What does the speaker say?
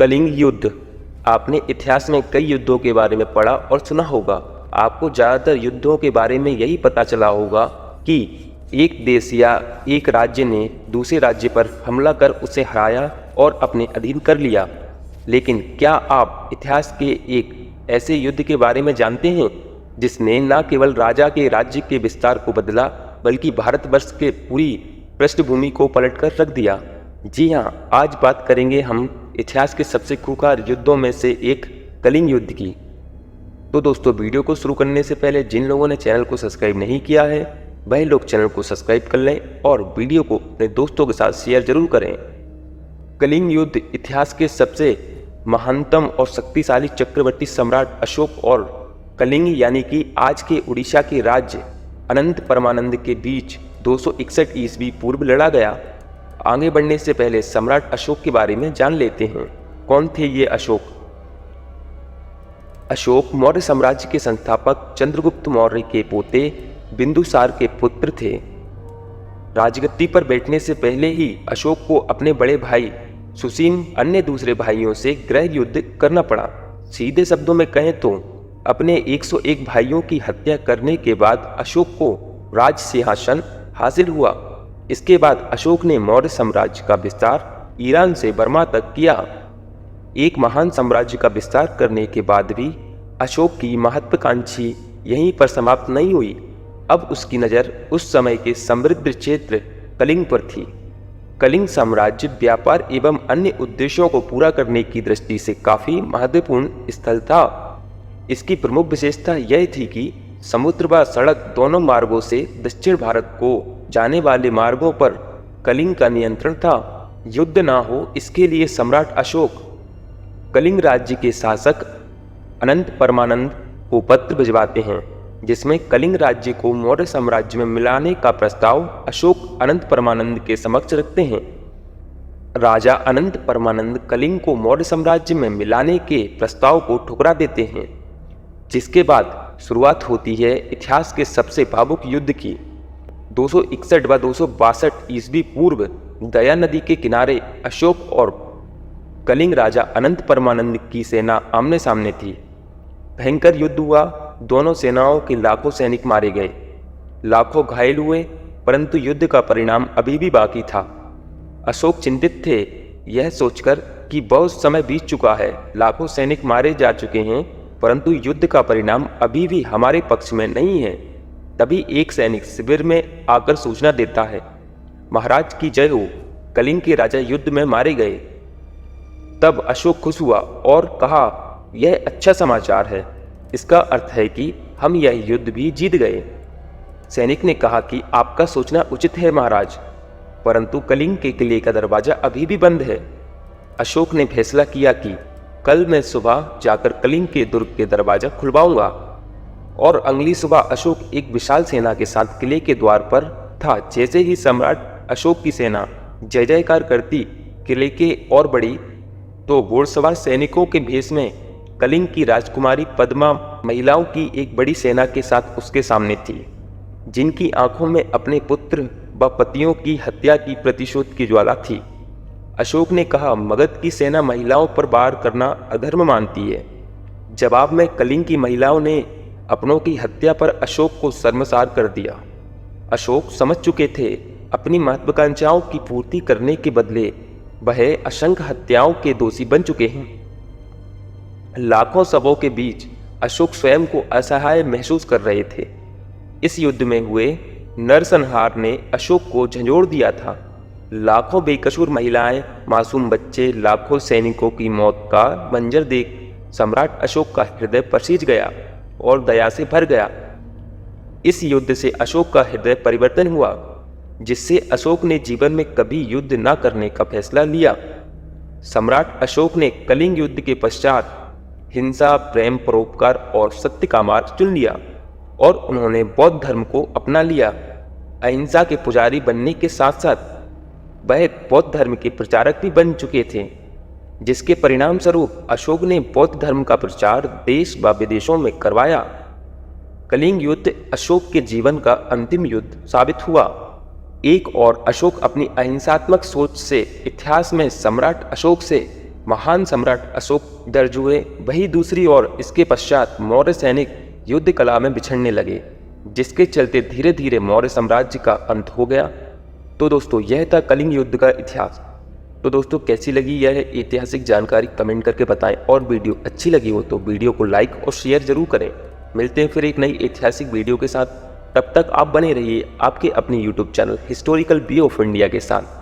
कलिंग युद्ध। आपने इतिहास में कई युद्धों के बारे में पढ़ा और सुना होगा। आपको ज़्यादातर युद्धों के बारे में यही पता चला होगा कि एक देश या एक राज्य ने दूसरे राज्य पर हमला कर उसे हराया और अपने अधीन कर लिया। लेकिन क्या आप इतिहास के एक ऐसे युद्ध के बारे में जानते हैं जिसने न केवल राजा के राज्य के विस्तार को बदला बल्कि भारतवर्ष के पूरी पृष्ठभूमि को पलटकर रख दिया? जी हाँ, आज बात करेंगे हम इतिहास के सबसे खूंखार युद्धों में से एक कलिंग युद्ध की। तो दोस्तों, वीडियो को शुरू करने से पहले जिन लोगों ने चैनल को सब्सक्राइब नहीं किया है वह लोग चैनल को सब्सक्राइब कर लें और वीडियो को अपने दोस्तों के साथ शेयर जरूर करें। कलिंग युद्ध इतिहास के सबसे महानतम और शक्तिशाली चक्रवर्ती सम्राट अशोक और कलिंग यानी कि आज के उड़ीसा के राज्य अनंत परमानंद के बीच 261 ईस्वी पूर्व लड़ा गया। आगे बढ़ने से पहले सम्राट अशोक के बारे में जान लेते हैं। कौन थे ये अशोक? अशोक मौर्य साम्राज्य के संस्थापक चंद्रगुप्त मौर्य के पोते बिंदुसार के पुत्र थे। राजगद्दी पर बैठने से पहले ही अशोक को अपने बड़े भाई सुसीन अन्य दूसरे भाइयों से गृह युद्ध करना पड़ा। सीधे शब्दों में कहें तो अपने 101 भाइयों की हत्या करने के बाद अशोक को राज सिंहासन हासिल हुआ। इसके बाद अशोक ने मौर्य साम्राज्य का विस्तार ईरान से बर्मा तक किया। एक महान साम्राज्य का विस्तार करने के बाद भी अशोक की महत्वाकांक्षी यहीं पर समाप्त नहीं हुई। अब उसकी नज़र उस समय के समृद्ध क्षेत्र कलिंग पर थी। कलिंग साम्राज्य व्यापार एवं अन्य उद्देश्यों को पूरा करने की दृष्टि से काफी महत्वपूर्ण स्थल था। इसकी प्रमुख विशेषता यह थी कि समुद्र व सड़क दोनों मार्गों से दक्षिण भारत को जाने वाले मार्गों पर कलिंग का नियंत्रण था। युद्ध ना हो इसके लिए सम्राट अशोक कलिंग राज्य के शासक अनंत परमानंद को पत्र भिजवाते हैं, जिसमें कलिंग राज्य को मौर्य साम्राज्य में मिलाने का प्रस्ताव अशोक अनंत परमानंद के समक्ष रखते हैं। राजा अनंत परमानंद कलिंग को मौर्य साम्राज्य में मिलाने के प्रस्ताव को ठुकरा देते हैं, जिसके बाद शुरुआत होती है इतिहास के सबसे भावुक युद्ध की। 261 व 262 ईस्वी पूर्व दया नदी के किनारे अशोक और कलिंग राजा अनंत परमानंद की सेना आमने सामने थी। भयंकर युद्ध हुआ। दोनों सेनाओं के लाखों सैनिक मारे गए, लाखों घायल हुए, परंतु युद्ध का परिणाम अभी भी बाकी था। अशोक चिंतित थे, यह सोचकर कि बहुत समय बीत चुका है, लाखों सैनिक मारे जा चुके हैं, परंतु युद्ध का परिणाम अभी भी हमारे पक्ष में नहीं है। तभी एक सैनिक शिविर में आकर सूचना देता है, महाराज की जय हो, कलिंग के राजा युद्ध में मारे गए। तब अशोक खुश हुआ और कहा, यह अच्छा समाचार है, इसका अर्थ है कि हम यह युद्ध भी जीत गए। सैनिक ने कहा कि आपका सोचना उचित है महाराज, परंतु कलिंग के किले का दरवाजा अभी भी बंद है। अशोक ने फैसला किया कि कल मैं सुबह जाकर कलिंग के दुर्ग के दरवाजा खुलवाऊंगा। और अगली सुबह अशोक एक विशाल सेना के साथ किले के द्वार पर था। जैसे ही सम्राट अशोक की सेना जय जयकार करती किले के और बढ़ी तो घोड़सवार सैनिकों के भेष में कलिंग की राजकुमारी पद्मा महिलाओं की एक बड़ी सेना के साथ उसके सामने थी, जिनकी आंखों में अपने पुत्र व पतियों की हत्या की प्रतिशोध की ज्वाला थी। अशोक ने कहा, मगध की सेना महिलाओं पर वार करना अधर्म मानती है। जवाब में कलिंग की महिलाओं ने अपनों की हत्या पर अशोक को शर्मसार कर दिया। अशोक समझ चुके थे अपनी महत्वाकांक्षाओं की पूर्ति करने के बदले वह असंख्य हत्याओं के दोषी बन चुके हैं। लाखों शवों के बीच अशोक स्वयं को असहाय महसूस कर रहे थे। इस युद्ध में हुए नरसंहार ने अशोक को झंझोड़ दिया था। लाखों बेकसूर महिलाएं, मासूम बच्चे, लाखों सैनिकों की मौत का मंजर देख सम्राट अशोक का हृदय पसीज गया और दया से भर गया। इस युद्ध से अशोक का हृदय परिवर्तन हुआ, जिससे अशोक ने जीवन में कभी युद्ध न करने का फैसला लिया। सम्राट अशोक ने कलिंग युद्ध के पश्चात हिंसा, प्रेम, परोपकार और सत्य का मार्ग चुन लिया और उन्होंने बौद्ध धर्म को अपना लिया। अहिंसा के पुजारी बनने के साथ साथ वह बौद्ध धर्म के प्रचारक भी बन चुके थे, जिसके परिणाम स्वरूप अशोक ने बौद्ध धर्म का प्रचार देश व विदेशों में करवाया। कलिंग युद्ध अशोक के जीवन का अंतिम युद्ध साबित हुआ। एक और अशोक अपनी अहिंसात्मक सोच से इतिहास में सम्राट अशोक से महान सम्राट अशोक दर्ज हुए, वहीं दूसरी ओर इसके पश्चात मौर्य सैनिक युद्ध कला में बिछड़ने लगे, जिसके चलते धीरे धीरे मौर्य साम्राज्य का अंत हो गया। तो दोस्तों यह था कलिंग युद्ध का इतिहास। तो दोस्तों कैसी लगी यह ऐतिहासिक जानकारी कमेंट करके बताएं, और वीडियो अच्छी लगी हो तो वीडियो को लाइक और शेयर जरूर करें। मिलते हैं फिर एक नई ऐतिहासिक वीडियो के साथ, तब तक आप बने रहिए आपके अपने YouTube channel historical view of India के साथ।